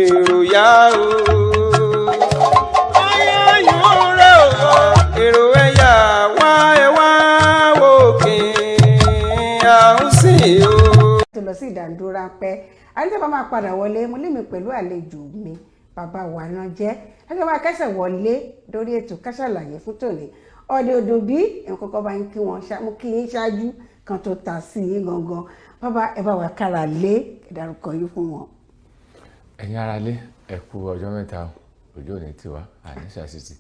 èrò yá o. Ayọ̀ rẹ̀ o, èrò ẹ̀yà wá ẹ̀ wá òkè àhúnsìn o. tó lọ sí ìdádúró ráńpẹ́ àdéhùn bá máa padà wọlé mo lé mi pẹ̀lú àlejò mi bàbá wa náà jẹ́ ẹgbẹ́ wa kẹsẹ̀ wọlé lórí ètò ká ṣàlàyé fún tòní ọdẹ ọdún bí ẹ̀kọ́kọ́ bá ń kí wọn mú kí yín ṣáájú kan tó ta sí yín gangan bàbá ẹ bá wa kára lé ìdárúkọ yín fún wọn. ẹ̀yin ará lé ẹ kú ọjọ́ mẹ́ta ọjọ́ òní tiwa àníṣà sísì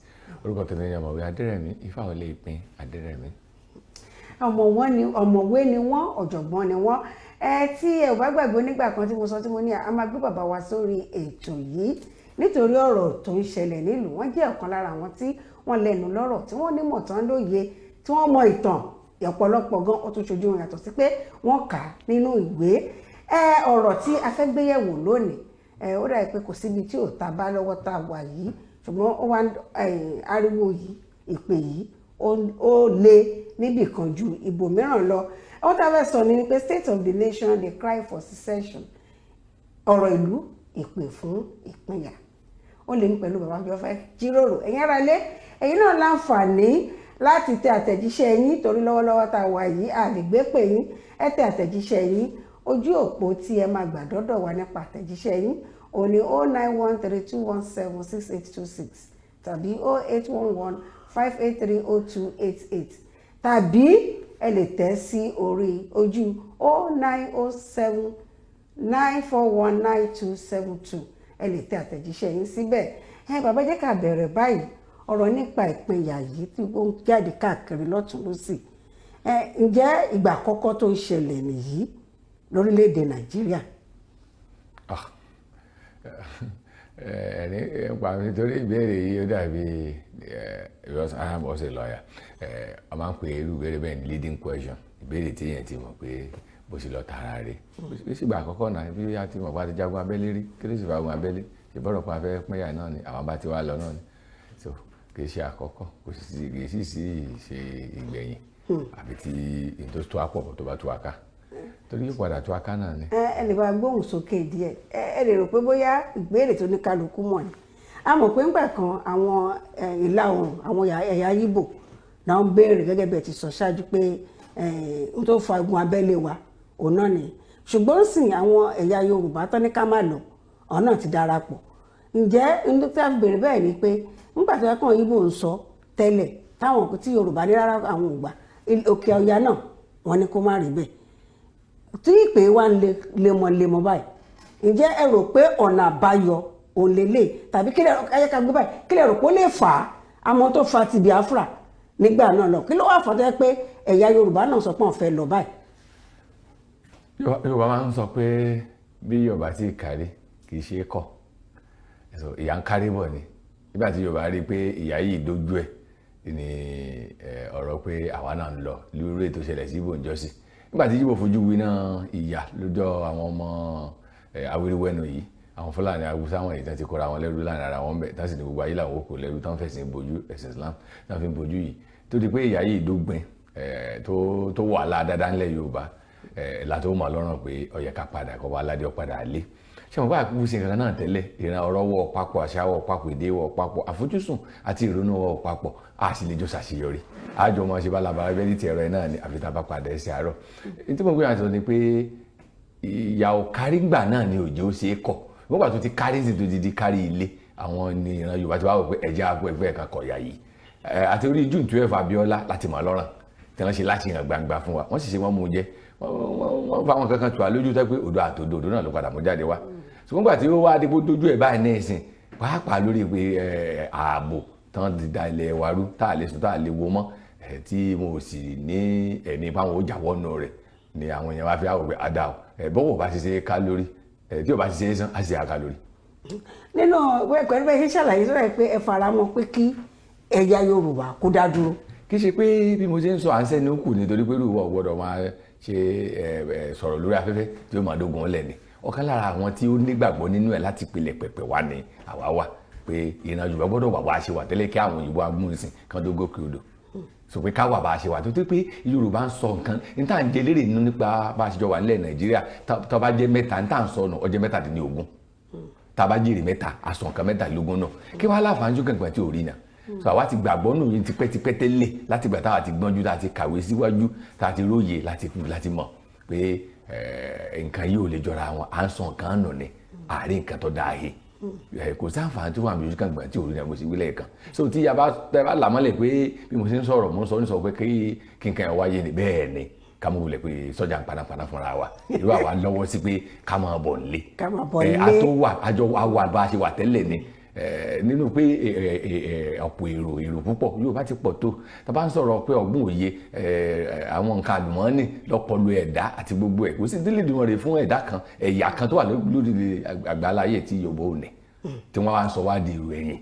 orúkọ tèmi ni ọ̀mọ̀wé adẹ́rẹ̀mí Ifáwọlé ìpín adẹ́rẹ̀mí. ọ̀mọ̀wé ni wọ́n ọ̀jọ̀gbọ́n ni wọ́n tí ẹ ò bá gbàgbé nígbà kan tí mo sọ tí mo ní a máa gbé bàbá wa sórí ètò yìí nítorí ọ̀rọ̀ tó ń ṣẹlẹ̀ nílùú wọ́n jẹ́ ọ̀kan lára àwọn tí wọ́n lẹ́nu lọ́rọ̀ tí wọ́n nímọ̀ tán lóye tí wọ́n mọ ìtàn ọ̀pọ̀lọpọ̀ gan ó tún ṣojú wọn yàtọ̀ sí pé wọ́n kà á nínú ìwé ọ̀rọ̀ tí a fẹ́ gbéyẹ̀wò lónìí ó dà pé kò síbi tí ò ta bá lọ́wọ́ tá a wà yìí ṣùgbọ́n ó wá ariwo yìí ìpè yìí ó lé níbì kan ju ibòmíràn lọ ohun tá a fẹ́ sọ ni pé state of the nation dey cry for secession ọ̀rọ̀ ìlú ìpè fún ìpínyà ó lè ní pẹ̀lú bàbá jọ fẹ́ jíròrò ẹ̀yin ará ilé ẹ̀yin náà láǹfààní láti tẹ àtẹ̀jíṣẹ́ yín torí lọ́wọ́lọ́wọ́ tá a wà yìí a lè gbé pè yín ẹ tẹ àtẹ̀jíṣẹ́ yín ojú òpó tí ẹ máa gbà dọ́dọ̀ wa nípa àtẹ̀jíṣẹ́ yín ò ní 09132176826 tàbí 08115830288 tàbí ẹ lè tẹ̀ sí orí ojú 09079419272 ẹ lè tẹ àtẹ̀jíṣẹ́ yín síbẹ̀ bàbá jẹ́ ká bẹ̀rẹ̀ báyìí ọ̀rọ̀ nípa ìpínyà yìí tí ó ń jáde káàkiri lọ́tún lósì ǹjẹ́ ìgbà àkọ́kọ́ tó ń ṣẹlẹ̀ nìyí lórílẹ̀‐èdè Nàìjíríà. ẹni pa mi torí ìbéèrè yìí ó dàbí because I am also a lawyer a máa ń pè irú ìbéèrè bẹ́ẹ̀ ní leading question ìbéèrè tí èèyàn ti mọ̀ pé bó ṣe lọ tààrà rẹ̀ bí sígbà àkọ́kọ́ náà bí a ti mọ̀ bá ti jagun abẹ́lé rí kí ló sì fagun abẹ́lé ṣe bọ́rọ̀ pa afẹ́ pínyà náà ni àwọn bá ti wá lọ náà ni so kì í ṣe àkọ́kọ́ kì í sì ṣe ìgbẹ̀yìn àbí tí ìtò tó àpọ̀ tó bá tó aká torí yóò padà tó aká náà ni. ẹ lè bá gbóhùn sókè díẹ̀ ẹ lè rò pé bóyá ìbéèrè tó ní kálukú mọ̀ ni a mọ̀ pé ńgbà kan àwọn ìlà oòrùn àwọn ẹ̀yà Ìgbò náà ń béèrè gẹ́gẹ́ bí ẹ ti sọ ṣáájú pé n tó fa ogun abẹ́lé wa òun náà ni ṣùgbọ́n sì àwọn ẹ̀yà Yorùbá tán ní ká má lọ ọ̀hún náà ti darapọ̀ ǹjẹ́ n tó tí a fi béèrè bẹ́ẹ̀ ni pé nígbà tó yẹ kàn Ìgbò ń sọ tẹ́lẹ̀ táwọn tí Yorùbá ní rárá àwọn ògbà Òkè Ọya náà wọ́n ní kó má rí bẹ́ẹ̀ tí ìpè wa ń lemọ́ báyìí ǹjẹ́ ẹ rò pé ọ̀nà àbáyọ òun lélẹ̀ tàbí kílẹ̀ ayẹ́ka gbé báyìí kílẹ̀ rò pé ó lè fà á àmọ́ tó fa ti Biafra nígbà náà lọ kí ló wà fọ́ tó yẹ pé ẹ̀yà Yorùbá náà sọ pé wọ́n fẹ́ lọ báyìí. Yorùbá máa ń sọ pé bí Yorùbá ti kárí kì í ṣe é kọ́ ìyá ń kárí bọ̀ ni nígbà tí Yorùbá rí i pé ìyá yìí dójú ẹ̀ ní ọ̀rọ̀ pé àwa náà ń lọ lórí ètò ìṣẹ̀lẹ̀ sí Ìgbò ìjọsìn nígbà tí Ìgbò fojú winá ìyà lójọ́ àwọn ọmọ awíríwẹ́nu yìí àwọn Fúlàní Haúsá wọn yìí tán ti kóra wọn lẹ́rú láàrin ara wọn bẹ̀ tán sì ní gbogbo ayé làwọn kò lẹ́rú tán fẹ̀sìn bojú ẹ̀sìn Islam tán fi ń bojú yìí tó di pé ìyá yìí dógbin tó wà ládáadáa ńlẹ̀ Yorùbá látó mọ̀ lọ́rùn pé ó yẹ ká padà kọ́ wa aládé ọ̀padà lé ṣé wọn bá àkókò sí nǹkan náà tẹ́lẹ̀ ìran ọ̀rọ̀ wọ̀ papọ̀ àṣà wọ̀ papọ̀ èdè wọ̀ papọ̀ àfojúsùn àti ìrònú wọ̀ papọ̀ a sì lè jọ ṣàṣeyọrí àjọ ọmọ ṣe bá labara bẹ́ẹ̀ ní ti ẹ̀rọ ẹ̀ náà ni àfi tá a bá padà ẹsẹ̀ àárọ̀ tí mo gbé àtọ̀ ni pé ìyà ò kárí gbà náà ni òjò ṣe é kọ̀ nígbà tó ti kárí sí tó ti di kárí ilé àwọn ni ìran Yorùbá ti wá wò pé ẹ̀jẹ̀ àpò ẹgbẹ́ ẹ̀ka kọ̀ọ̀yà yìí àti orí June 12 Abíọ́lá láti mọ̀ lọ́rùn tí wọ́n ṣe láti hàn gbangba fún wa wọ́n sì ṣe wọ́n mú jẹ́ wọ́n fa àwọn kankan tù á lójú tó pé òdo àtòdò òdo náà ló padà mú jáde wá ṣùgbọ́n gbà tí ó wá dépò dójú ẹ̀ báyìí ní ìsìn pàápàá lórí pé ààbò tán ti da ilẹ̀ wa rú tá a lè sùn tá a lè wo mọ́ tí mo sì ní ẹ̀mí báwọn ó jàwọ́ nù rẹ̀ ni àwọn èèyàn wá fi àwọ̀ pé àdá ò bọ́wọ̀ bá ti ṣe ká lórí tí ò bá ti ṣe é sán á sì àká lórí. nínú pẹ̀lú bẹ́ẹ̀ ṣe ṣàlàyé sọ́dọ̀ pé ẹ fara mọ́ pé kí ẹ̀yà Yorùbá kó dá dúró. kì í ṣe pé bí mo ṣe ń sọ à ń sẹ́ni ó kù nítorí pé ìwọ gbọ́dọ̀ máa ṣe sọ̀rọ̀ lórí afẹ́fẹ́ tí ó máa dógun ọ̀lẹ̀ ni ọ̀kan lára àwọn tí ó nígbàgbọ́ nínú ẹ̀ láti pilẹ̀ pẹ̀pẹ̀ wá ní àwa wà pé ìran Yorùbá gbọ́dọ̀ wà bá a ṣe wà tẹ́lẹ̀ kí àwọn òyìnbó amúnisìn kan tó gòkè odò sọ pé ká wà bá a ṣe wà tó tó pé Yorùbá ń sọ nǹkan ní tá à ń jẹ lérè nínú nípa bá a ṣe jọ wà nílẹ̀ Nàìjíríà tó bá jẹ́ mẹ́ta ní tá à ń sọ ọ̀nà ọjọ́ mẹ́tàdínlógún tàbá jèrè mẹ́ta aṣọ nǹkan mẹ́tàlélógún náà kí wọ́n á láǹfààní tó kẹ̀kẹ́ tí ò rí náà so àwa ti gbàgbọ́ nù yín tipẹ́tipẹ́ tẹ́lẹ̀ láti gbà táwa ti gbọ́njú láti kàwé síwájú láti róye láti mọ̀ pé nǹkan yìí ò lè jọra wọn à ń sọ nǹkan nù ni àárín nǹkan tó dáa yìí kò sí àǹfààní tó wà ní ojú kan gbà tí ò rí náà mo sì wílẹ̀ kan so tí a bá làmọ́lẹ̀ pé bí mo ṣe ń sọ̀rọ̀ mo ń sọ pé kí nǹkan ẹ̀ wáyé ni bẹ́ẹ̀ ni ká mọ̀ wulẹ̀ pé sọ́jà ń panápaná fúnra wa irú àwa lọ́wọ́ sí pé ká máa bọ̀ nílé àjọ wa bá a ṣe wà tẹ́lẹ̀ ni nínú pé ọ̀pọ̀ èrò púpọ̀ yóò bá ti pọ̀ tó tá bá ń sọ̀rọ̀ pé ọgbọ́n òye àwọn nǹkan àlùmọ́ọ́nì lọ́pọ̀lọpọ̀ ẹ̀dá àti gbogbo ẹ̀ kò sí délé ìdúnmọ̀ rẹ̀ fún ẹ̀dá kan ẹ̀yà kan tó wà lórí àgbáláyé tí Yorùbá ò ní tí wọ́n wá ń sọ wá di èrò ẹ̀yìn.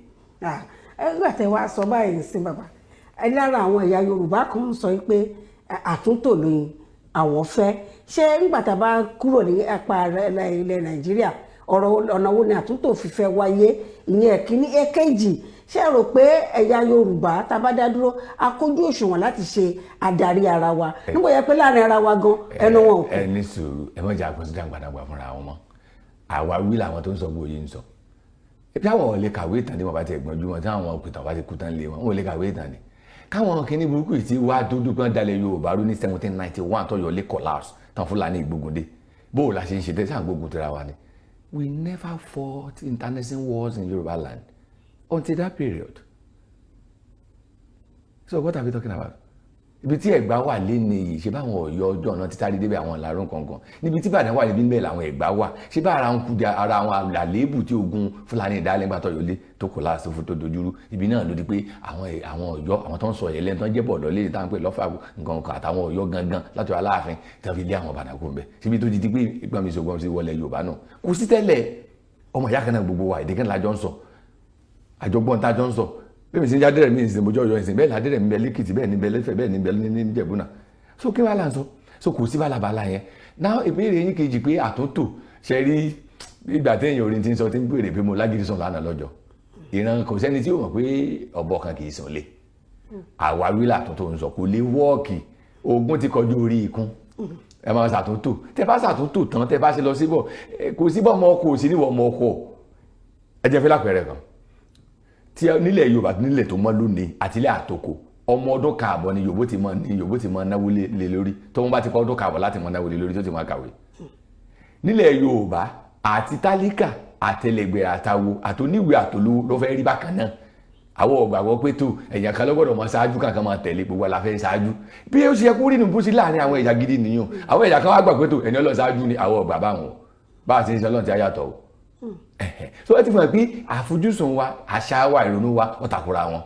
ẹgbẹ́ tẹ wá sọ báyìí sí bàbá lára àwọn ẹ̀yà Yorùbá kan ń sọ pé àtúntò lóyún àwọn fẹ́ ṣé nígbà tá a bá kúrò ní apá ilẹ̀ Nàìjíríà ọ̀nà wo ni àtúntò fífẹ́ wáyé ìyẹn kíní èkejì ṣé rò pé ẹ̀yà Yorùbá tá a bá dá dúró akójú òṣùwọ̀n láti ṣe adarí ara wa nígbà yẹ pé láàrin ara wa gan ẹnu wọn ò kù. ẹ ní sùúrù ẹ mọ̀ jà kọ́sídà gbàdàgbà fúnra wọn mọ́ àwa wí làwọn tó ń sọ bóyá ń sọ bí àwọn ò lè kàwé ìtàn ní wọn bá ti ẹ̀gbọ́n ju wọn tí àwọn òkùtàn bá ti kú tán lé wọn ò lè kàwé ìtàn ni káwọn kìíní burúkú yìí ti wá dúdú pé wọ́n dalẹ̀ Yorùbá rú ní 1791 tó yọ lé collapse tán Fúlàní ìgbógun-dé bóò la ṣe ń ṣe tẹ́ sáà gbógun tira wa ni. We never fought international wars in Yoruba land until that period. So what are we talking about? Ibi tí Ẹ̀gbá wà lé ní yìí ṣe báwọn Ọ̀yọ́ ọjọ́ náà títà rí débẹ̀ àwọn ìlàrún kankan níbi tí Ìbàdàn wà níbí ń bẹ̀ làwọn Ẹ̀gbá wà ṣé bá ara wọn kú ara àwọn àléébù tí ogun Fúlàní ìdálẹ́gbà tó yọlé tó kò láàṣọ fún tó dojúrú ibi náà ló di pé àwọn Ọ̀yọ́ àwọn tó ń sọ yẹlẹ́ tó ń jẹ́ bọ̀dọ̀ lé táwọn pè lọ́fà nǹkan kan àtàwọn Ọ̀yọ́ gangan láti wà láàfin tí wọ́n fi lé àwọn Ìbàdàn kó ń bẹ̀ síbi tó di pé ìgbà mi sọgbọ́n sí wọlé Yorùbá náà kò sí tẹ́lẹ̀ ọmọ ìyá kan náà gbogbo wa èdè kan lájọ ń sọ àjọgbọ́n tá a jọ ń sọ bẹ́ẹ̀ mi sì ń já dẹ́rẹ̀ mi ìsìn mojọ́ ọ̀yọ́ ìsìn bẹ́ẹ̀ ládẹ́rẹ̀ mi bẹ lẹ́kìtì bẹ́ẹ̀ ní bẹ lẹ́fẹ̀ bẹ́ẹ̀ ní bẹ ní Ìjẹ̀bú náà so kí wàá là ń sọ so kò sí bálabàla yẹn náà ìbéèrè yín kejì pé àtúntò ṣe rí ìgbà téèyàn orin ti ń sọ tí ń béèrè pé mo lágídí sùn lánàá lọ́jọ́ ìran kò sẹ́ni tí ó mọ̀ pé ọ̀bọ kan kì í sùn lé àwa wílà àtúntò ń sọ kò lè wọ́ọ̀kì ogun ti kọjú orí ikún ẹ máa ṣàtúntò tẹ bá ṣàtúntò tán tẹ bá ṣe lọ síbọ̀ kò síbọ̀ ọmọ ọkọ̀ òsì níwọ̀ ọmọ ọkọ̀ ẹ jẹ́ fẹ́ lápẹẹrẹ kan tí nílẹ̀ Yorùbá nílẹ̀ tó mọ́ lónìí àtìlẹ̀ àtòkò ọmọ ọdún kààbọ̀ ni Yorùbá ti mọ náwó lé lórí tó wọ́n bá ti kọ́ ọdún kààbọ̀ láti mọ náwó lé lórí tó ti mọ kàwé nílẹ̀ Yorùbá àti tálíkà àtẹlẹgbẹ àtàwo àtòníwèé àtòlówó ló fẹ́ rí bákan náà àwọn ọ̀gbàgbọ́ pé tó ẹ̀yà kan lọ́gbọ́dọ̀ mọ ṣáájú kankan máa tẹ̀lé gbogbo aláfẹ́ ṣáájú bí ó ṣe yẹ kó rí nìbó sí láàrin àwọn ẹ̀yà gidi nìyàn àwọn ẹ̀yà kan wá gbà pé tó ẹni ọlọ́ ṣáájú ni àwọn ọ̀gbà báwọn bá a ti ń ṣe ọlọ́run ti ayàtọ̀ o so ẹ ti fún ẹ pé àfojúsùn wa àṣà wa ìrònú wa wọ́n takora wọn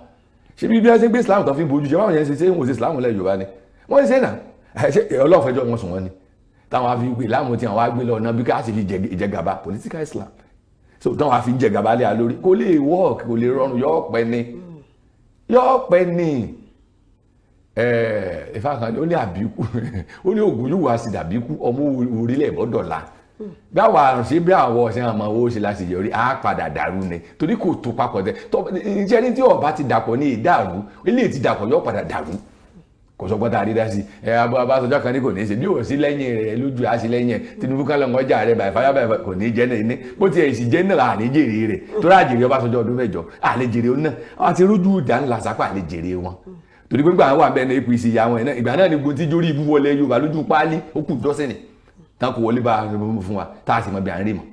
ṣé bí wọ́n ṣe gbé Islam tó fi ń bojú ṣe báwọn yẹn ṣe ń wò sí Islam lẹ́ Yorùbá ni wọ́n ṣe náà ṣe ọlọ́ọ̀fẹ́jọ́ wọn sùn wọn ni táwọn afi gbé láàmú tí àwọn wá gbé lọ náà bí ká sì fi ìjẹgàba political Islam so táwọn afi ìjẹgàba lé a lórí kò lè work kò lè rọrùn yọ pẹ́ ni ìfàkànjẹ ó ní àbíkú ó ní ògùn yóò wá sí dàbíkú ọmọ orílẹ̀ ìbọ́dọ̀la báwa ṣe bí àwọn ọ̀sẹ̀ àmọ́ owó ṣe láti yọrí á padà dàrú ni torí kò tó papọ̀ tẹ iṣẹ́ ní tí ọba ti dàpọ̀ ní ìdàrú ilé ti dàpọ̀ yóò padà dàrú kò sọ gbọ́dọ̀ àrídá sí abáṣọjọ́ kan ní kò ní í ṣe bí ò sí lẹ́yìn rẹ̀ lójú àṣì lẹ́yìn Tinubu kan lọ́ngọ́ jà rẹ̀ báyìí fáyà kò ní í jẹ́ náà ní bó ti ẹ̀ sì jẹ́ náà àlejèrè rẹ̀ torí àjèrè Ọbásanjọ́ ọdún mẹ́jọ àlejèrè náà àti rójú ìdá ńlá sápá àlejèrè wọn torí pé gbà wà bẹ́ẹ̀ ní APC àwọn ẹ̀ náà ìgbà náà ni gbogbo tí jórí ibú wọlé Yorùbá lójú páálí ó kù dọ́sẹ̀nì tán kò wọlé bá fún wa tá a sì mọ bí à ń rí mọ́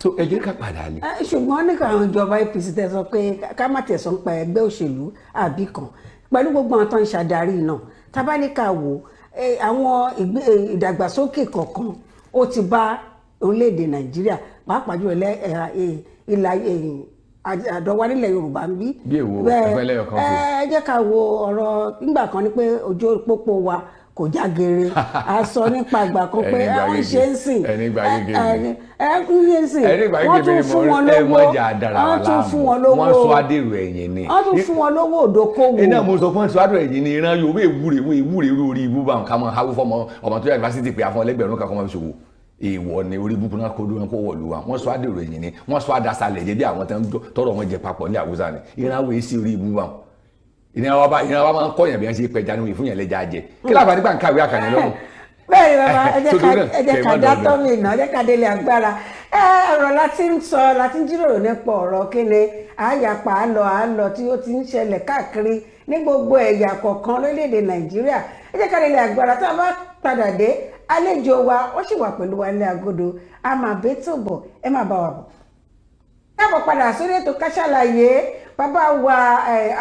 so ẹ jẹ́ ká padà lé. ṣùgbọ́n nípa àwọn ìjọba APC tẹ sọ pé ká má tẹ̀sán pa ẹgbẹ́ òṣèlú àbí kan pẹ̀lú gbogbo àwọn tó ń ṣàdarí náà tábánikà wò àwọn ìdàgbàsókè kọ̀ọ̀kan ó ti bá orílẹ̀-èdè Nàìjíríà pàápàá jùlọ ìlà àdọ́wà nílẹ̀ Yorùbá ń bí. bí èwo ẹgbẹ́ lẹ́yọ̀ kan fún. ẹ jẹ́ ká wo ọ̀rọ̀ nígbà kan ni pé ojú pópó wa kò já gere a sọ nípa àgbà kan pé àwọn ṣe ń sìn wọ́n tún fún wọn lówó wọ́n sọ adèrò ẹ̀yìn ni wọ́n tún fún wọn lówó òdòkówó. ẹ náà mo sọ fún ẹ sọ adèrò ẹ̀yìn ni ìran Yorùbá ìwúre orí ibú bá nǹkan máa háwó fọmọ ọmọ tó yà yunifásitì pé àfọn ẹlẹgbẹ̀rún kankan máa fi ṣòwò èèwọ̀ ni orí búkú náà kó dúró kó wọ̀lú wa wọ́n sọ adèrò ẹ̀yìn ni wọ́n sọ adasalẹ̀ jẹ́ bí àwọn tọrọ wọn jẹ papọ̀ ní Àwùsá ni ìran wo èsì orí ibú bá wọn ìran wa máa ń kọ́yàn bí wọ́n ṣe pẹja ní ìfúnyàn lẹ́jà jẹ kí láǹfà nígbà ń kàwé àkànyàn lọ́rùn. bẹ́ẹ̀ ni bàbá ẹ jẹ́ ká dá tọ́mì náà ẹ jẹ́ ká délé agbára ẹ ọ̀rọ̀ láti ń sọ láti ń jíròrò nípa ọ̀rọ̀ kíni àyàpá àlọ́ tí ó ti ń ṣẹlẹ̀ káàkiri ní gbogbo ẹ̀yà kọ̀ọ̀kan lórílẹ̀‐èdè Nàìjíríà. Ẹ jẹ́ ká lè agbára tá a bá padà dé àlejò wa ó sì wà pẹ̀lú wa ní agodo a máa bẹ́ tó bọ̀ ẹ máa bá wa bọ̀. Káàbọ̀ padà sórí ètò Ká Sálàyé. Bàbá wa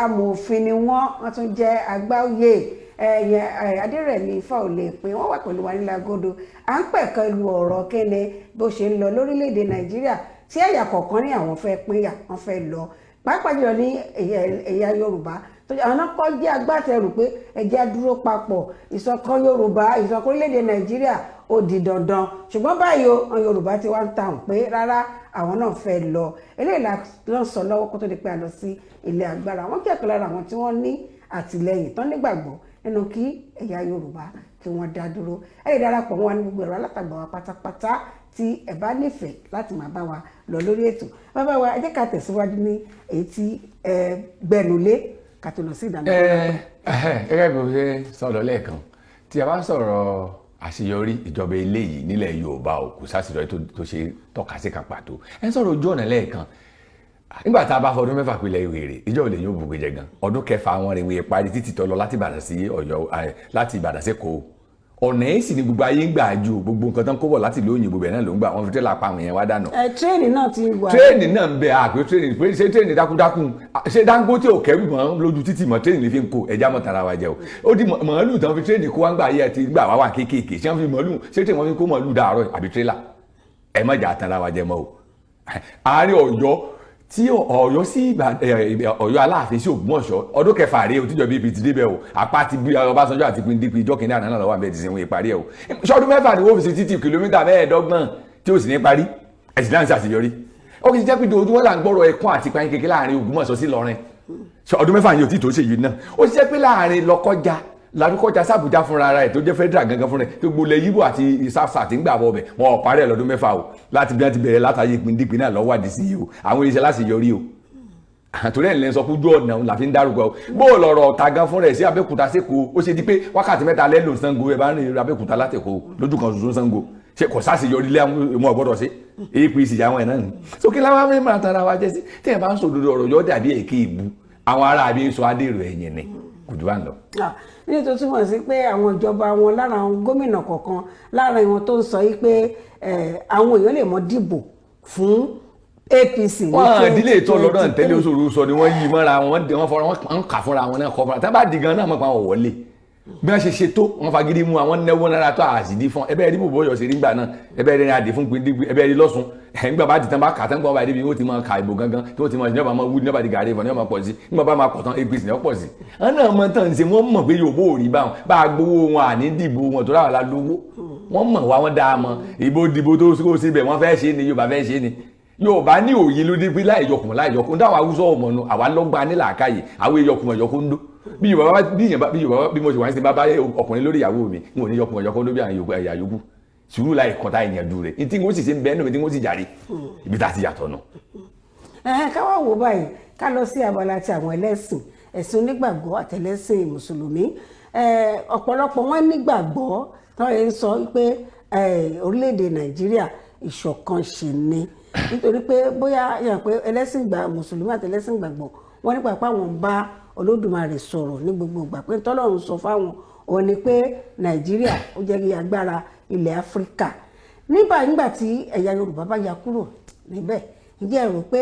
amòfin ni wọ́n tún jẹ́ àgbáòye Adérẹ̀mí Fáolèpin wọ́n wà pẹ̀lú wa nílẹ̀ agodo à ń pẹ̀kẹ́ lu ọ̀rọ̀ kẹ́ni bó ṣe ń lọ lórílẹ̀‐èdè Nàìjíríà tí ẹ̀yà kọ̀ọ̀kan ní àwọn fẹ́ pínyà wọ́n fẹ́ lọ pàápàá jùlọ ní ẹ̀yà Yorùbá àwọn náà kọ́ jẹ́ agbátẹrù pé ẹ̀jẹ̀ dúró papọ̀ ìṣọ̀kan Yorùbá ìṣọ̀kan orílẹ̀‐èdè Nàìjíríà ó di dandan ṣùgbọ́n báyìí àwọn Yorùbá ti wá ń tàn pé rárá àwọn náà fẹ́ lọ eléyìí la lọ sọ lọ́wọ́ kó tó di pé a lọ sí ilé agbára wọn kẹ́kọ̀ọ́ lára àwọn tí wọ́n ní àtìlẹ́yìn tán nígbàgbọ́ nínú kí ẹ̀yà Yorùbá kí wọ́n dá dúró ẹ lè darapọ̀ mọ́ wa ní gbogbo ẹ̀rọ alátagbà wa pátápátá tí ẹ bá nífẹ̀ẹ́ láti máa bá wa lọ lórí ètò bàbá wa ẹ jẹ́ ká tẹ̀síwájú ní èyí tí gbẹnulé ká tó lọ sí ìdánilẹ́kọ̀ọ́. gẹ́gẹ́ bí o ṣe sọ̀rọ̀ lẹ́ẹ̀kan tí a bá ń sọ̀rọ̀ àṣeyọrí ìjọba eléyìí nílẹ̀ Yorùbá o kò sáṣeyọrí tó ṣe tọ́ka sí kan pàtó ẹ ń sọ̀rọ̀ ojú ọ̀nà lẹ́ẹ̀kan nígbà tá a bá fọdún mẹ́fà pilẹ̀ ìwéèrè ìjọ òlè yóò bùgbé jẹ gan ọdún kẹfà àwọn ìwé parí títí tọ́ lọ láti Ìbàdàn sí Ọ̀yọ́ láti Ìbàdàn sí Èkó ọ̀nà yìí sì ni gbogbo ayé ń gbà ju gbogbo nǹkan tán kó bọ̀ láti ìlú òyìnbó bẹ̀ náà ló ń gbà wọn fi tẹ́lẹ̀ apá àwọn yẹn wá dànù. tírẹ́ẹ̀nì náà ti wà. tírẹ́ẹ̀nì náà ń bẹ àpè tírẹ́ẹ̀nì pé ṣé tírẹ́ẹ̀nì dákúdákú ṣé Dangote ò kẹ́rù mọ́ lójú títì mọ́ tírẹ́ẹ̀nì fi ń kó ẹja mọ́ tara wa jẹ o ó di màálù tán fi tírẹ́ẹ̀nì kó wá ń gbà ayé àti gbà wá wà kéékèèké ṣé wọ́n fi màálù ṣé tírẹ́ẹ̀nì wọ́n fi kó màálù dàárọ̀ àbí tírẹ́là ẹ má jà tara wa jẹ mọ́ o àárín Ọ̀yọ́ tí Ọ̀yọ́ sí Ọ̀yọ́ Aláàfin sí Ògbómọ̀ṣọ́ ọdún kẹfà rèé o tíjọ bíi ibi ti débẹ̀ o àpá ti bí Ọbásanjọ́ àti PDP ìjọ kìnìún àná lọ́wọ́ àbẹ̀ ti sinwó ìparí ẹ̀ o ṣọdún mẹ́fà ni wọ́n fi ṣe títì kìlómítà mẹ́ẹ̀ẹ́dọ́gbọ̀n tí ó sì ní parí ẹ̀sìn náà ń ṣàṣeyọrí ó kì í jẹ́ pé ojoojúmọ́ là ń gbọ́rọ̀ ẹ̀kún àti pàyín kékeré láàrin Ògbómọ̀ṣọ́ sí Ìlọrin ọdún mẹ́fà yìí ò tí tó ṣe yìí náà ó ṣiṣẹ́ pé láàrin Lọ́kọ́jà lárúkọjá sàbújá fúnra ara ẹ̀ tó jẹ́ federal gangan fúnra ẹ̀ tó gbolẹ̀ yíbò àti sáfà tí ń gbà bọ̀ bẹ̀ wọn ò parí ẹ̀ lọ́dún mẹ́fà o láti bí wọ́n ti bẹ̀rẹ̀ látàyè ìpíndípín náà lọ́wọ́ àdìsí yìí o àwọn iṣẹ́ láti yọrí o àtúrò ẹ̀ lẹ́nu sọ fún ojú ọ̀nà la fi ń dárúkọ o bó o lọ̀rọ̀ ọ̀tá gan fúnra ẹ̀ sí Abẹ́òkúta sẹ́kọ̀ọ́ ó ṣe di pé wákàtí mẹ́ta lẹ́lò Ṣàngó ẹ̀ bá ń rìn Abẹ́òkúta látẹ̀kọ́ lójú kan ṣoṣo Ṣàngó ṣe kò sáṣeyọrí lé wọn gbọ́dọ̀ sí APC àwọn ẹ̀ náà ni sókè láwọn mímọ́ àtàrà wa jẹ́ sí tí ẹ̀ bá ń sọ òdodo ọ̀rọ̀ yọ dàbí èké ìbú àwọn ará àbí sọ adèrò ẹ̀yìn ni kò jù bá ń lọ. ní tó túmọ̀ sí pé àwọn ìjọba wọn lára àwọn gómìnà kọ̀ọ̀kan lára wọn tó ń sọ yìí pé àwọn èèyàn lè mọ dìbò fún APC ní 2020. wọ́n àdílé ètò ọlọ́dún tẹ́lẹ̀ oṣooṣù sọ ni wọ́n yí mọ́ra wọn kà fúnra wọn náà kọ́ fúnra tá bá di gan náà mọ̀ pa wọn wọlé bí wọ́n ṣe ṣe tó wọ́n fagídí mú àwọn náwó náírà tó àṣìdí fún ẹbẹ́ rí bòbó yọ̀ sí nígbà náà ẹbẹ́ rí adé fún gbindígbì ẹbẹ́ rí lọ́sùn nígbà bá dìtàn bá kà tán gbọ́n bá débi wọ́n ti máa ka ìbò gangan tí wọ́n ti máa ṣe nígbà máa wú nígbà di gàrí ìfọ̀n nígbà máa pọ̀ sí nígbà bá máa pọ̀ tán APC ní ọ̀pọ̀ sí. àwọn náà mọ̀ tán ṣe wọ́n mọ̀ pé Yorùbá ò rí báwọn bá a gbowó wọn àní dìbò wọn tó ráwọ̀ la lówó wọ́n mọ̀ wá wọn dáa mọ̀ ìbò dìbò tó kó síbẹ̀ wọ́n fẹ́ ṣe ni Yorùbá fẹ́ ṣe ni Yorùbá ní òye ló dé pé láìyọkùn dáwọ̀ Haúsá ọ̀mọ̀nù àwa lọ́gbà nílàákàyè àwọn èyọkùn ọ̀yọkùn ń dó bí Yorùbá bí mo ṣe wà ní sinmi bá ọkùnrin lórí ìyàwó mi n ò ní yọkùn ọ̀yọkùn lóbi àwọn ẹ̀yà yòókù sùúrù láì kọta ìyànjú rẹ̀ ní tí n ó sì ṣe ń bẹ́ẹ̀ náà tí n ó sì jàre ibi tá a ti yàtọ̀ náà. ká wá wò báyìí ká lọ sí abala ti àwọn ẹ̀sìn onígbàgbọ́ àtẹlẹ́sìn mùsùlùmí ọ̀pọ̀lọpọ̀ wọn nígbàgbọ́ tó ń sọ pé orílẹ̀-èdè Nàìjíríà ìṣọ̀kan ṣì ni nítorí pé bóyá yàn pé mùsùlùmí àtẹlẹ́sìn gbàgbọ́ wọn nípa pé àwọn ń bá Olódùmarè sọ̀rọ̀ ní gbogbo ìgbà pé tọ́lọ́run sọ fáwọn òun ni pé Nàìjíríà ó jẹ́ bí agbára ilẹ̀ Áfíríkà nígbà tí ẹ̀yà Yorùbá bá ya kúrò níbẹ̀ ǹjẹ́ ẹ rò pé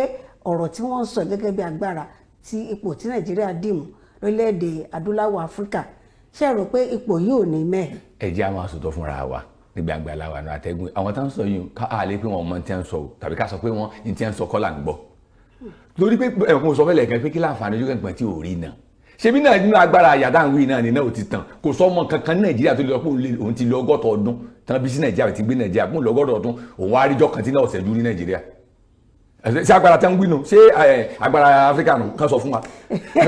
ọ̀rọ̀ tí wọ́n ń sọ gẹ́gẹ́ bí agbára tí ipò tí Nàìjíríà dìmú lórílẹ̀‐èdè adúláwọ̀ Áfíríkà ṣé ẹ rò pé ipò yìí ò ní mẹ́ẹ̀. ẹ jẹ́ àwọn àsòtọ́ fúnra wa ní gbangba aláwa náà àtẹ́gùn àwọn tó ń sọ yìí ká àlè pé wọ́n mọ tí wọ́n ń sọ tàbí ká sọ pé wọ́n ní tí wọ́n ń sọ kọ́ là ń gbọ́ lórí pé ẹ̀kún sọ fẹ́lẹ̀ kan pé kí láǹfààní ojú kẹ̀kẹ́ tí ò rí náà ṣebí náà nínú agbára àyàdá àwọn náà ní náà ò ti tàn kò sọ ọmọ kankan ní Nàìjíríà tó lè lọ pé òun ti lọ ọgọ́ta ọdún tán bí sí Nàìjíríà ti gbé Nàìjíríà pé òun lọ ọgọ́ta ọdún òun wá ríjọ́ kan tí náà ọ̀sẹ̀ dúró ní Nàìjíríà ṣé agbára tán ń gbinú ṣé agbára Áfíríkà nù kán sọ fún wa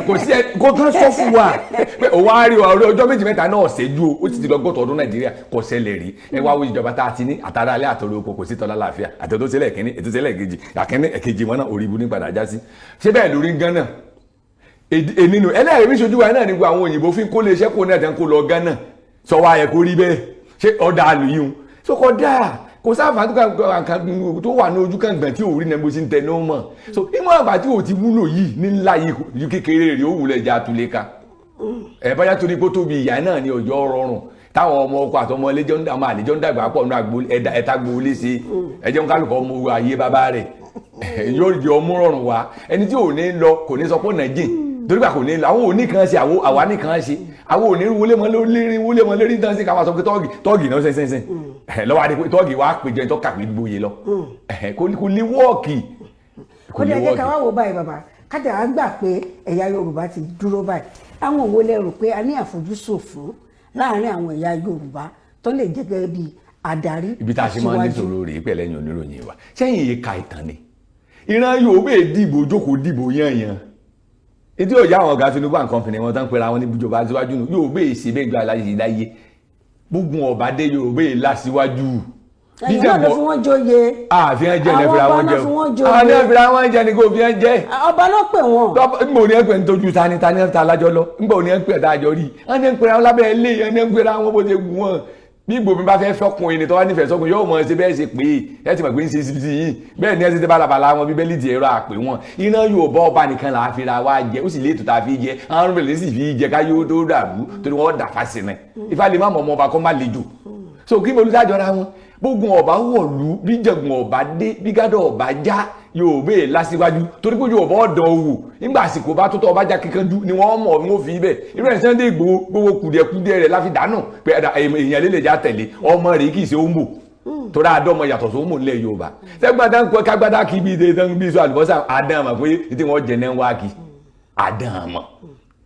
kò sí kó kán sọ fún wa pé òun á rí ọjọ́ méjì mẹ́ta náà ọ̀sẹ̀ dúró ó ti lọ ọgọ́ta ọdún Nàìjíríà kò ṣẹlẹ̀ rí ẹ wá wo ìjọba tá a ti ní àtàrà alẹ́ àtọ̀rọ̀ oko kò sí tọ́lá láàfíà àtẹ̀tọ́ sílẹ̀ kínní ètò sílẹ̀ kejì àkínní ẹ̀kejì wọn náà orí ibu ní padà já sí ṣé bẹ́ẹ̀ lórí Gánà nínú ẹlẹ́rìí ṣojú wa náà ní gbogbo àwọn òyìnbó fi ń kó lè ṣẹ́ kó náà tẹ́ ń kó lọ Gánà sọ wa yẹ kó rí bẹ́ẹ̀ ṣé ọ̀dà àlùyún sọkọ dáa kò sáfà tó wà ní ojú kàngbọ̀n tí òórí náà bó ṣe ń tẹnu mọ́ so ìmọ̀ àgbà tí ò ti wúlò yìí ní ńlá yìí kékeré rẹ̀ ó wulẹ̀ já tulẹ̀ ká báyà torí pé tóbi ìyá náà ní ọjọ́ rọrùn táwọn ọmọ ọkọ àtọmọ ọmọ àlejò ń dàgbà pọ̀ nínú ẹ̀ta gbolé sí ẹjẹ́ ń kálukọ̀ ọmọ ayé bàbá rẹ̀ yóò jẹ́ ọmú rọrùn wá ẹni tí ò ní lọ kò ní sọ pé nàìjíríà torí pé kò ní lọ àwọn òní kan ṣe àwa nìkan ṣe àwọn òní wọlé mọ lórí tán sí káwọn sọ pé tọ́ọ̀gì náà sẹ́sẹ́sẹ́ lọ́wọ́ adé pé tọ́ọ̀gì wàá péjọ tó kàwé gbóye lọ kò ní wọ́ọ̀kì. ó ní ẹjẹ́ ká wá wò báyìí bàbá kájà á gbà pé ẹ̀yà Yorùbá ti dúró báyìí àwọn òwò lẹ rò pé a ní àfojúsùn fún láàárín àwọn ẹ̀yà Yorùbá tó lè jẹ́ gẹ́gẹ́ bí adarí. ibi tá a ṣe máa ń níṣòro rèé pẹ̀lẹ́yìn oníròyìn wa sẹ́yìn yìí ka ìtàn ni ìran Yorùbá dìbò jókòó dìbò yányán ètò ìyá àwọn ọ̀gá Tinubu and company wọn tán pera wọn ní ìjọba síwájú nù Yorùbá èsì bẹ́ẹ̀ gba aláyé láyé gbógun ọ̀bá dé Yorùbá lásìwájú. ẹ̀yin náà ló fi wọ́n joyè. àfihàn jẹ́ ẹ̀fìrà wọn jẹ́ àwọn ẹ̀fìrà wọn jẹ́ ni kò fi hàn jẹ́. ọba ló pè wọ́n. nbọ ní ẹgbẹ́ nítorí tani ta alájọ lọ nbọ ní ẹgbẹ́ tá a jọ rí wọn ní ẹgbẹ́ wọn lábẹ́ ilé wọn ní ẹgbẹ́ wọn bó ṣe gùn wọn bí gbòmí bá fẹ́ fọkùnrin ni tó wá nífẹ̀ẹ́ sọkùnrin yóò mọ̀ ṣe bẹ́ẹ̀ ṣe pé ẹ ti mọ̀ pé ń ṣe síbi yìí bẹ́ẹ̀ ni ẹ ti tẹ́ balabala wọn bíbélì di ẹ̀rọ àpè wọn iná yóò bọ́ ọba nìkan là á fi ra wá jẹ ó sì lé ètò tá a fi jẹ àwọn ọ̀rẹ́ sì fi jẹ ká yóò tó dàrú torí wọ́n dà fásitì náà ifá lè má mọ̀ ọmọ ọba kó má le jù so kí mo lù dájọ́ra wọn gbógun ọba wọ̀lú bí jẹ̀gùn ọba dé bí gádọ̀ ọba já Yorùbá lásìwájú torí pé Yorùbá ọ̀dọ̀ owó nígbà àsìkò bá tó tọ́ ọba já kíkanjú ni wọ́n mọ̀ ní wọ́n fi bẹ̀ irú ẹ̀ Sunday Igboho gbogbo kùdìẹ̀kùdìẹ̀ rẹ̀ láfi dànù pé èèyàn lè já tẹ̀lé ọmọ rẹ̀ kì í ṣe ọmọ torí àdọ́mọ yàtọ̀ sómò nílẹ̀ Yorùbá sẹ́gbàdá ń pẹ́ kágbádá kí bí ìdè bí sọ àlùbọ́sà àdánmọ̀ pé tí wọ́n jẹ náà wá kí àdánmọ̀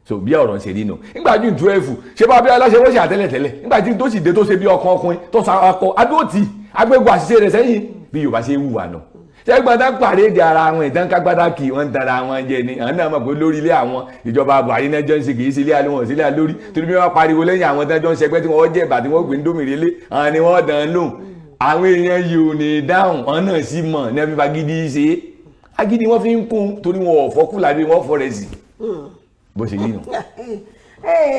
so bí ọ̀rọ̀ ṣe rí nù nígbà June 12 ṣé bá bí aláṣẹ wọ́n ṣe àtẹ́lẹ̀tẹ́lẹ̀ nígbà tí tó sì dé tó ṣe bí ọkùnrin tó sọ akọ adóòtì agbégbó àṣìṣe rẹ̀ sẹ́yìn bí Yorùbá ṣe wùwà nù ṣẹ́gbàdá pàrédé ara àwọn ìtànkágbádá kì wọ́n ń tara àwọn jẹ ni àwọn náà mọ̀ pé lórí ilé àwọn ìjọba Buhari náà jọ ń ṣe kì í ṣe ilé àlùwọ̀n sílẹ̀ lórí torí bí wọ́n pariwo lẹ́yìn àwọn tẹ́jọ́ ń ṣẹgbẹ́ tí wọ́n jẹ́ ìbà tí wọ́n gbé ń dómìnira lé àwọn ni wọ́n dán lóhùn àwọn èèyàn yìí ò ní dáhùn àwọn náà sì mọ̀ ní ẹbí fagídí ṣe é agídí wọ́n fi ń kún torí wọn ò fọ́kù lábẹ́ wọn fọ́ rẹ̀ sí bó ṣe yí nù.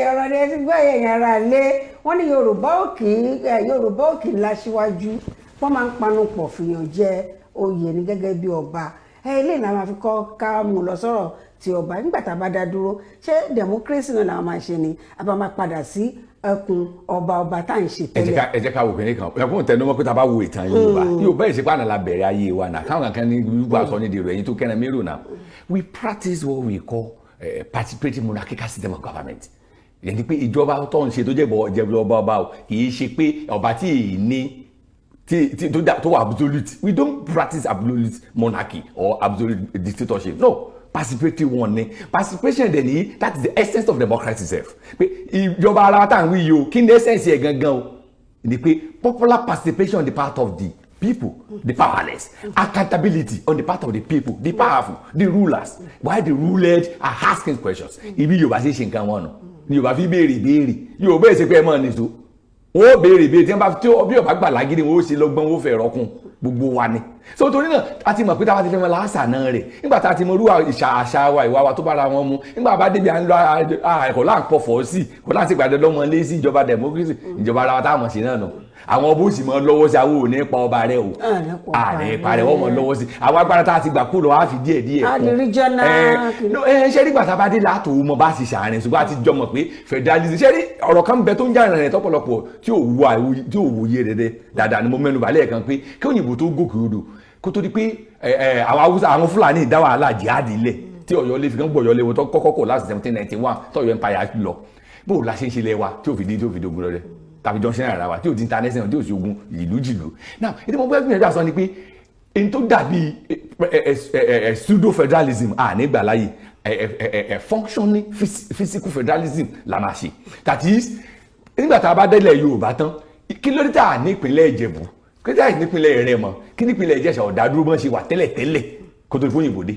ọ̀rọ̀ ni ẹ ti gbọ́ ẹ̀yìn ara lé wọ́n ní Yorùbá òkè láṣíwájú wọ́n máa ń panupọ̀ fìyàn jẹ oyè ní gẹ́gẹ́ bí ọba eléyìí náà máa fi kọ́ ká mú lọ sọ̀rọ̀ ti ọba nígbà tá a bá dá dúró ṣé democracy náà làwọn máa ṣe ni a bá máa padà sí ẹkùn ọba tá à ń ṣe tẹ́lẹ̀. ẹ jẹ́ ká wò kínní kan ẹkùn tẹnumọ́ pé tá a bá wo ìtàn Yorùbá ìṣepá náà la bẹ̀rẹ̀ ayé wa náà káwọn kan ní wíwá sọ ní dèrò ẹ̀yìn tó kẹ́rin mérò náà we practice what we call participative monarchical system of government yẹn ni pé ìjọba tó ń ṣe tó jẹ́ ọba o kì í ṣe pé ọba tí èyí ní tó wà absolute we don't practice absolute monarchy or absolute dictatorship no participatory one ni participation dẹ̀ ní that is the essence of democracy itself pé ìjọba ara tá à ń wí yìí o kí ni essence yẹ gangan o ni pé popular participation on the part of the people the powerless accountability on the part of the people the powerful the rulers while the ruled are asking questions ibi Yorùbá ṣe ṣe nǹkan wọn nù ni Yorùbá fi béèrè béèrè Yorùbá èsì pé ẹ mọ̀ nìṣó wọ́n béèrè béèrè tí wọ́n bá tí bí ọba gbà lágídí wọ́n ó ṣe lọ́gbọ́n wọ́n fẹ́ rọ́kùn gbogbo wa ni so torí náà a ti mọ̀ pé táwa ti fẹ́ mọ láàṣà náà rẹ̀ nígbà tá a ti mọ irú àṣà wa ìwà wa tó bára wọn mu nígbà bá débi à ń lọ ẹ̀kọ́ láǹpọ̀ fọ́ sí kò láti gbàdé lọ́mọ lé sí ìjọba democracy ìjọba ara wa táwọn ṣe náà nù àwọn bó sì mọ lọ́wọ́ sí àwọn ò ní pa ọba rẹ o àní parẹ́ wọ́n mọ lọ́wọ́ sí àwọn agbára tá a ti gbà kú lọ wá fi díẹ̀ kún ṣé nígbà tá a bá dé látò mọ bá sì ṣàárín ṣùgbọ́n a ti jọ mọ̀ pé federalism ṣé ọ̀rọ̀ kan bẹ tó ń jà rẹ̀ tọ́pọ̀lọpọ̀ tí ò wòye rẹ̀ dáadáa ni mo mẹ́nu balẹ̀ kan pé kí òyìnbó tó gòkè odò kó tó di pé àwọn Fúlàní dá wàhálà jihad ilẹ̀ tí Ọ̀yọ́ lè fi kán gbọ̀yọ́ lé wọn tó kọ́kọ́ kò láti 1791 tọ́yọ́ empire lọ bó la ṣe ń ṣe lẹ́wà tí ò fi dogun lọ rẹ̀ tàbí jọ ṣẹ́yìn ara wa tí ò di international tí ò sí ogun ìlú jìlú now ètò ìmọ̀ gbẹ́gbẹ́ ìrìnàjò àṣọ ni pé èyí tó dàbí pseudo federalism nígbà láyè functioning physical federalism la máa ṣe that is nígbà tá a bá délẹ̀ Yorùbá tán kí ló dé tá a ní ìpínlẹ̀ Ìjẹ̀bú kí ló dé tá a ní ìpínlẹ̀ Rẹ́mọ kí ní ìpínlẹ̀ Ìjẹ̀ṣà ọ̀dàdúró bọ́n ṣe wà tẹ́lẹ̀tẹ́lẹ̀ kó tó fún òyìnbó dé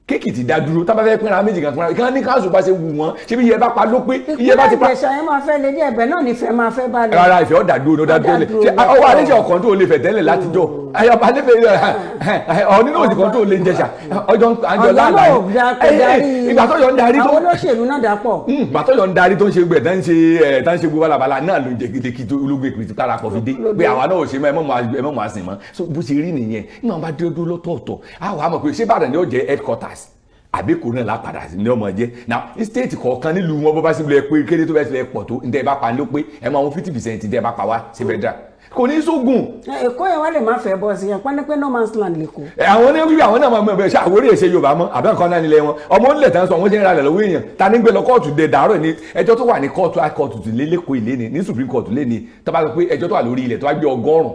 kéèkì ti dá dúró tábà fẹ́ pínra méjì kan pínra kan ní káàsù bá ṣe wù wọ́n ṣé bí iye bá pa ló pé iye bá ti pa. ìpínlẹ̀ yẹn máa fẹ́ lé díẹ̀ bẹ́ẹ̀ náà nífẹ̀ẹ́ máa fẹ́ bá lọ. rárá ìfẹ́ ọ̀dà dúró lọ́dà dúró lẹ̀ ṣe ọwọ́ alẹ́ ṣe ọ̀kan tó lè fẹ̀ tẹ́lẹ̀ látijọ́ ayọ̀bá nífẹ̀ẹ́ ọ̀ nínú òsì kan tó lè jẹ̀ṣà ọjọ́ àjọ láàlá ìgbà tó yọ ń darí tó àwọn olóṣèlú náà dàpọ̀. ìgbà tó yọ ń darí tó ń ṣe gbẹ̀ tá ń ṣe gbogbo balabala náà ló ń jẹ́ kíndékí tó ológun èkìtì tára kọ̀ fi dé pé àwa náà ò ṣe mọ́ ẹ mọ́ máa sìn mọ́ so bó ṣe rí nìyẹn nígbà bá dé dúró lọ́tọ̀ọ̀tọ̀ àwọn àmọ̀ pé ṣé Ìbàdàn ni ó jẹ́ headquarters àbí kò náà lápadà sí ní ọmọ jẹ now state kọ̀ọ̀kan nílùú wọn bó bá síbi lẹ pé kéde tó bá tilẹ̀ pọ̀ tó ntẹ́ bá pa ní ó pé ẹ máa wọn 50% ntẹ́ bá pa wá sí federal kò ní sógun. Èkó yẹn wá lè má fẹ́ bọ́ sí yẹn pé no man's land lè kó. àwọn oníwíwí àwọn náà máa mọ ẹbẹ ṣe àwòrán èsè Yorùbá mọ àbẹ́ nǹkan náà nílẹ̀ wọn ọmọ onílẹ̀ tán sọ wọ́n ṣe ń ralẹ̀ lọ́wọ́ èèyàn ta ní gbé lọ kóòtù dé dàárọ̀ ní ẹjọ́ tó wà ní kóòtù àkóòtù tó lé lẹ́kọ̀ọ́ ilé ní Supreme Court lé ní tó bá sọ pé ẹjọ́ tó wà lórí ilẹ̀ tó wá gbé 100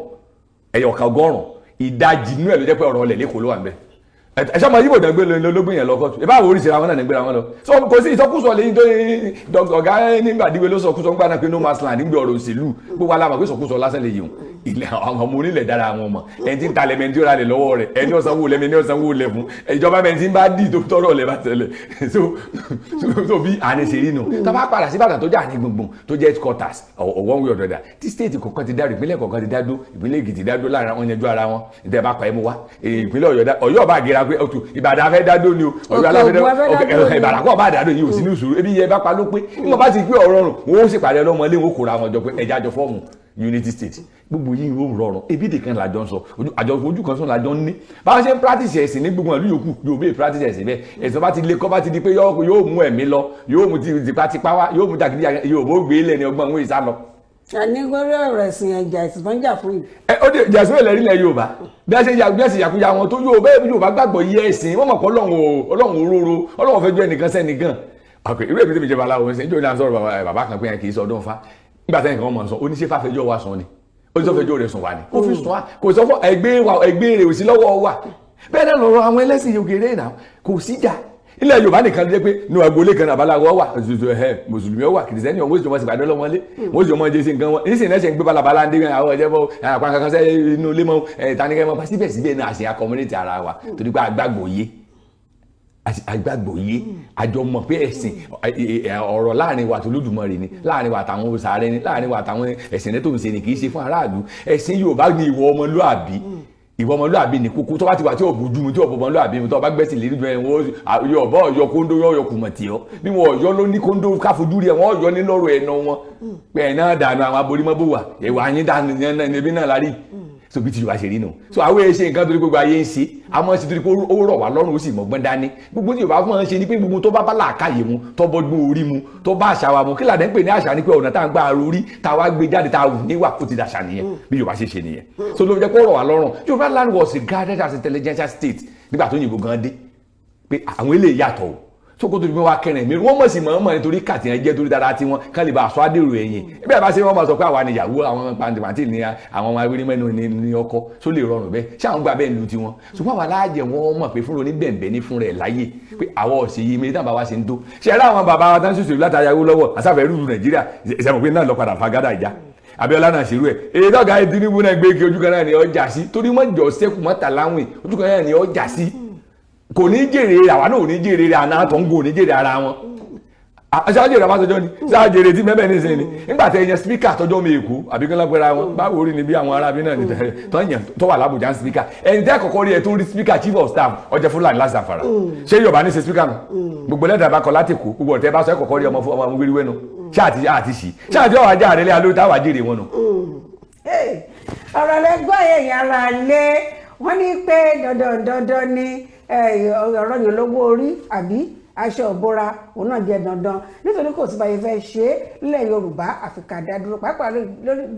ẹ̀yọ̀kan 100 ìdajì nínú ẹ̀ ló jẹ́ pé ọ̀rọ̀ ọ̀lẹ̀ lẹ́kọ̀ọ́ ló wà ń bẹ ẹ̀ṣọ́ ọmọ yíbò dán gbé lọ́gbìn yẹn lọ́kọ́tù ìbá àwọn oríṣiríṣi àwọn náà ní gbéra wọn lọ so kò sí ìsọkúsọ lẹ́yìn tó ọ̀gá nígbàdíwé ló sọkúsọ ń gbà náà pé no man's land nígbà ọ̀rọ̀ òṣèlú gbogbo alámọ̀ pé sọkúsọ lásán lè yìí ilẹ̀ àwọn ọmọ onílẹ̀ dára àwọn ọmọ ẹni tí ń talẹ̀ mẹ́ni tí ó ra lẹ̀ lọ́wọ́ rẹ̀ ẹni ọ̀sánwó lẹ́mi ẹni ọ̀sánwó lẹ̀ fún ìjọba mẹ́ni tí ń bá dì tó tọrọ lẹ̀ bá tẹ̀lẹ̀ so bí àní ṣe rí nù tá bá padà sí Ìbàdàn tó jà ní gbùngbùn tó jẹ́ headquarters one way or the other tí state kọ̀ọ̀kan ti dárò ìpínlẹ̀ kọ̀ọ̀kan ti dádó ìpínlẹ̀ Èkìtì dádó láàrin àwọn yanjú ara wọn ìtẹ̀ bá pa ẹ̀ mú wá ìpínlẹ̀ Ọ̀yọ́ bá gera pé ọ̀tún Ìbàdàn afẹ́ dádó ni o Ọ̀yọ́ aláfẹ́ Ìbàdàn kọ́ bá dádó yìí ò sí ní ìṣòro ebi yẹ bá pa ló pé nígbà bá ti pé ọ̀rọ̀ rùn wọ́n ó sì pàdé ọlọ́mọ ilé wọn kò ra wọn jọ pé ẹja jọ fọ́ọ̀mù unity state gbogbo yìí ó rọrùn ebi nìkan làjọ ń sọ àjọ ojú kan sọ làjọ ń ní báwọn ṣe ń practice ẹ̀sìn ní gbogbo ìlú yòókù yóò bẹ́ẹ̀ practice ẹ̀sìn bẹ́ẹ̀ ẹ̀sìn bá ti lé kọ́ bá ti di pé yóò mú ẹ̀mí lọ yóò mú tipátipá wá yóò mú jàgídí yóò bó gbé ilẹ̀ ní ọgbọ́n òun ìsá lọ. àní gbọ́dọ̀ ọ̀rọ̀ ẹ̀sìn ẹ̀jà ìsìn tó ń jà fún yìí. ó dé jàsùn èlẹ̀ rí ilẹ̀ Yorùbá bí a ṣe yàkúyà wọn tó yóò bẹ́ẹ̀ Yorùbá gbàgbọ́ yẹ ẹ̀sìn wọ́n mọ̀ pé Ọlọ́run òróró Ọlọ́run fẹ́ ju ẹnìkan sẹ́nìkan irú èmi tí mi jẹ́ babaláwo ṣe ń jò ní àṣọ bàbá kan pé yẹn kì í sọ ọdún fa nígbà tẹ́nìkan wọn mọ̀ sọ oníṣẹ́ fàfẹ́jọ́ wa sọ ni ó sọ fẹjọ́ rẹ̀ sùn wá ní kó fi sùn wá kò sọ fún ẹgbẹ́ rẹ̀ ò sí lọ́wọ́ wa bẹ́ẹ̀ náà lọ́rọ̀ àwọn ẹlẹ́sìn yòókèrè náà kò síjà ilẹ̀ Yorùbá nìkan ló jẹ́ pé ní agboolé kan àbáláwo wà mùsùlùmí wà kìrìsìtẹ́nì ọ̀hún oṣù ìgbàdọ́ lọ́mọlé wọ́n sì ọmọ jẹ́ sí nǹkan wọn nísìnyí ẹ̀ṣẹ̀ ń gbé balabala ń dé àwọn ọ̀jẹ́ bọ́ àpá kankan sẹ́ inú ilé mọ́ ìtanikẹ́ mọ́ síbẹ̀síbẹ̀ náà àṣeyà community ara wa torí pé agbàgbọ́ yé àjọ mọ̀ pé ẹ̀sìn ọ̀rọ̀ láàrin wa tó Olódùmarè ni láàrin wa àtàwọn òsàárẹ̀ ni láàrin wa àtàwọn ẹ̀sìn rẹ̀ tó ń ṣe ni kì í ṣe fún aráàlú ẹ̀sìn Yorùbá ni ìwọ ọmọlúàbí ní kókó tó bá ti wà tí ò bójú mu tí ò bọ́ ọmọlúàbí mu tó bá gbẹ́sìn lérí ju ẹ̀wọ̀n yọ̀bọ̀ ọ̀yọ́ kóńdó yọ̀ kùmọ̀ tì ọ́ bí wọn ọ̀yọ́ ló ní kóńdó káfojú rí ẹ̀ wọ́n ọ̀yọ́ ní lọ́rọ̀ ẹ̀nà wọn pé ẹ̀ náà dànù àwọn aborímọ́bò wà ẹ̀wà yín dànù ẹbí náà lárí so bí ti Yorùbá ṣe rí nù so àwọn èèyàn ṣe nǹkan torí gbogbo ayé ń ṣe àmọ́ ṣe torí pé ó rọ̀ wá lọ́rùn ó sì mọ̀gbọ́n dání gbogbo tí Yorùbá fún wọn ṣe ni pé gbogbo tó bá làákàyè mu tó bọ́gbọ́n orí mu tó bá àṣà wa mu kí làdẹ́ ń pè ní àṣà ni pé ọ̀nà tá à ń gbà orí tá a wá gbé jáde tá a wù níwà ó ti dàṣà nìyẹn bí Yorùbá ṣe ṣe nìyẹn so ló fi jẹ́ pé ó rọ̀ wá lọ́rùn Yorùbá land was regarded as intelligential state nígbà tó yìnbó gan dé pé àwọn eléyìí yàtọ̀ o so kó tó di pé wá kẹrin mi wọ́n mọ̀ sí mọ̀ nítorí kàtìyàn jẹ́ torí dára tí wọ́n kán lè bá aṣọ àdèrò ẹ̀yìn bí ẹ bá ṣe wọ́n máa sọ pé àwa nìyàwó àwọn pàǹtìpàǹtì ní àwọn ọmọ agbérí mẹ́nu ní ọkọ tó lè rọrùn bẹ́ẹ̀ ṣé àwọn gbà bẹ́ẹ̀ lu tiwọn ṣùgbọ́n àwa láàjẹ̀ wọ́n mọ̀ pé fúnra ní bẹ̀ǹbẹ̀ ní fúnra ẹ̀ láyé pé àwa ọ̀sẹ̀ yìí méjì táwọn bá ṣe ń tó ṣe ẹ̀rọ àwọn bàbá wa tán ṣoṣo látàyàwó lọ́wọ́ àsáfẹ́ rúru Nàìjíríà ìṣẹ̀mọ̀ pé náà lọ padà fagádà ìjà Abíọ́lá náà ṣerú ẹ̀ èyí tọ́ka Tinubu náà gbé kí ojú kan náà ni ọjà sí torí mọ́jọ sẹ́kù mọ́ta láwìn ojú kan náà ni ọjà sí kò ní jèrè àwa náà ò ní jèrè rẹ̀ àná tó ń gò ní jèrè ara wọn aṣáájú ìrọ̀bá tọjọ́ ni sáájèrè tí mẹ́bẹ̀ nísìnyí ni nígbà tẹ ẹyẹ spíkà tọjọ́ mi èkó àbí kí wọ́n lápẹ́ra wọn báwo rí ni bí àwọn arábí náà tọ́yàn tó wà lábùjá ń spíkà ẹni tẹ́ kọ̀kọ́ rí ẹ tó rí spíkà chief of staff ọjọ́ Fúlàní láti Zamfara ṣé Yorùbá ní ṣe spíkà nù gbogbo lẹ́dà bá kọ láti kó gbogbo ọ̀tẹ́ bá sọ ẹ kọ̀kọ́ rí ọmọ wíwí wẹ́nu ṣáàtì ọ̀wà já àrẹ́lẹ́ alórí táwà jèrè wọn nù. ọ̀rọ̀ lẹ́gbọ́n èèyàn ara lé wọ́n ní pé dandan ni ọ̀rọ̀ yàn lówó orí àbí aṣọ ìbora òun náà jẹ́ dandan nítorí kò sí báyìí fẹ́ ṣe é nílẹ̀ Yorùbá Áfíríkà dádúró pàápàá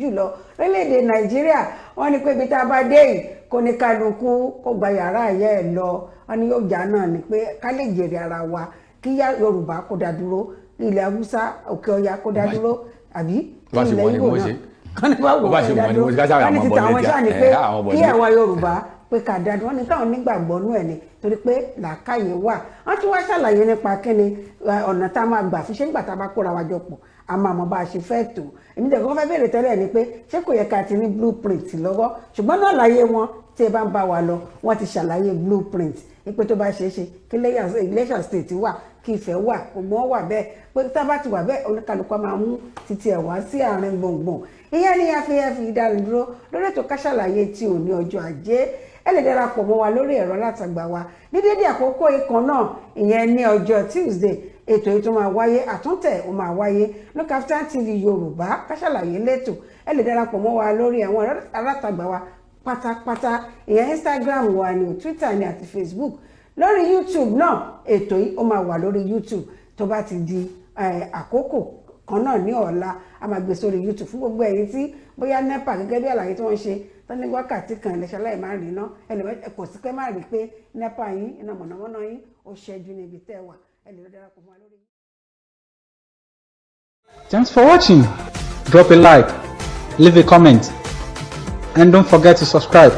jùlọ orílẹ̀-èdè Nàìjíríà wọ́n ní pé ibi tá a bá dé yìí kó ní kálukú kó gba yàrá ẹ̀yẹ́ ẹ̀ lọ wọ́n ní yóò jà náà ni pé ká lè jèrè ara wa kí Yorùbá kó dá dúró ilẹ̀ Haúsá Òkè Ọya kó dá dúró àbí ilẹ̀ Ìgbò náà kọ́ni bá wò ó dá dúró wọ́n ní ti tàwọn ṣáà ní pé kí ẹ̀wà Yorùbá pé kàdádùn wọn ni káwọn nígbàgbọ́ nú ẹ̀ ni torí pé làákàyè wà wọ́n tún wá ṣàlàyé nípa kíni ọ̀nà tá a máa gbà fi ṣe nígbà tá a bá kóra wa jọ pọ̀ a máa mọ bá a ṣe fẹ́ tó èmi tẹ̀ kọ́ fẹ́ béèrè tẹ́lẹ̀ ni pé ṣé kò yẹ ká ti ní blueprint lọ́wọ́ ṣùgbọ́n náà láyé wọn tí ẹ bá ń bá wa lọ wọ́n ti ṣàlàyé blueprint pé tó bá ṣeé ṣe kí Iléṣà state wà kí Ifẹ̀ wà gbogbo wọn wà bẹ́ẹ̀ pé tá a bá ti wà bẹ́ẹ̀ oníkàlùkù máa mú títí ẹ̀ wá sí àárín gbùngbùn ìyẹn ni a fi ìdánidúró lórí ètò Ká Sálàyé tí ò ní ọjọ́ ajé ẹ lè darapọ̀ mọ́ wa lórí ẹ̀rọ alátagbà wa ní dédé àkókò ìkan náà ìyẹn ní ọjọ́ Tuesday ètò yìí tó máa wáyé àtúntẹ̀ ó máa wáyé ní Kaftan TV Yorùbá Ká Sálàyé lẹ́tọ̀ ẹ lè darapọ̀ mọ́ wa lórí àwọn ẹ̀rọ alátagbà wa pátápátá ìyẹn Instagram wa ni Twitter ni àti Facebook lórí YouTube náà ètò yìí ó máa wà lórí YouTube tó bá ti di àkókò kan náà ní ọ̀la a máa gbé sórí YouTube fún gbogbo ẹ̀yin tí bóyá NEPA gẹ́gẹ́ bí àlàyé tí wọ́n ṣe tán ní wákàtí kan ẹ̀lẹ́ṣẹ̀ láì máa rí iná ẹ̀kọ́ sí pé má rí pé NEPA yín iná mọ̀nàmọ́ná yín ó ṣẹ́jú níbi tẹ́ wà ẹ lè darapọ̀ mọ́ wa lórí. Thanks for watching. Drop a like, leave a comment, and don't forget to subscribe.